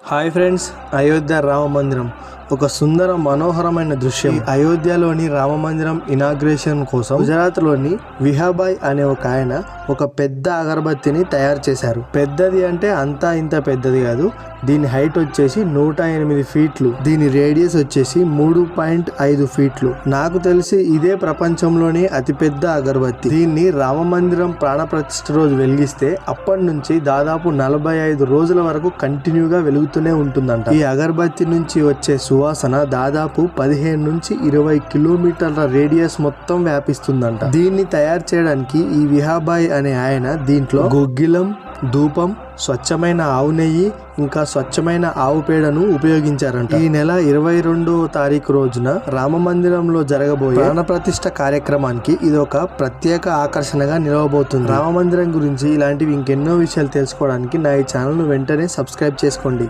Hi friends, Ayodhya Rama మందిరం ఒక సుందర మనోహరమైన దృశ్యం. అయోధ్యలోని రామ మందిరం ఇనాగ్రేషన్ కోసం గుజరాత్లోని విహాబాయ్ అనే ఒక ఆయన ఒక పెద్ద అగరబత్తిని తయారు చేశారు. పెద్దది అంటే అంతా ఇంత పెద్దది కాదు. దీని హైట్ వచ్చేసి 108 ఫీట్లు, దీని రేడియస్ వచ్చేసి 3.5 ఫీట్లు. నాకు తెలిసి ఇదే ప్రపంచంలోనే అతిపెద్ద అగరబత్తి. దీన్ని రామ మందిరం ప్రాణ ప్రతిష్ఠ రోజు వెలిగిస్తే అప్పటి నుంచి దాదాపు 45 రోజుల వరకు కంటిన్యూగా వెలుగుతూనే ఉంటుందంట. ఈ అగరబత్తి నుంచి వచ్చే సువాసన దాదాపు 15 నుంచి 20 కిలోమీటర్ల రేడియస్ మొత్తం వ్యాపిస్తుందంట. దీన్ని తయారు చేయడానికి ఈ విహాబాయ్ అనే ఆయన దీంట్లో గుగ్గిలం, ధూపం, స్వచ్ఛమైన ఆవు నెయ్యి, ఇంకా స్వచ్ఛమైన ఆవు పేడను ఉపయోగించారంట. ఈ నెల 22వ తారీఖు రోజున రామ మందిరంలో జరగబోయే ప్రాణ ప్రతిష్ఠ కార్యక్రమానికి ఇది ఒక ప్రత్యేక ఆకర్షణగా నిలవబోతుంది. రామ మందిరం గురించి ఇలాంటివి ఇంకెన్నో విషయాలు తెలుసుకోవడానికి నా ఈ ఛానల్ ను వెంటనే సబ్స్క్రైబ్ చేసుకోండి.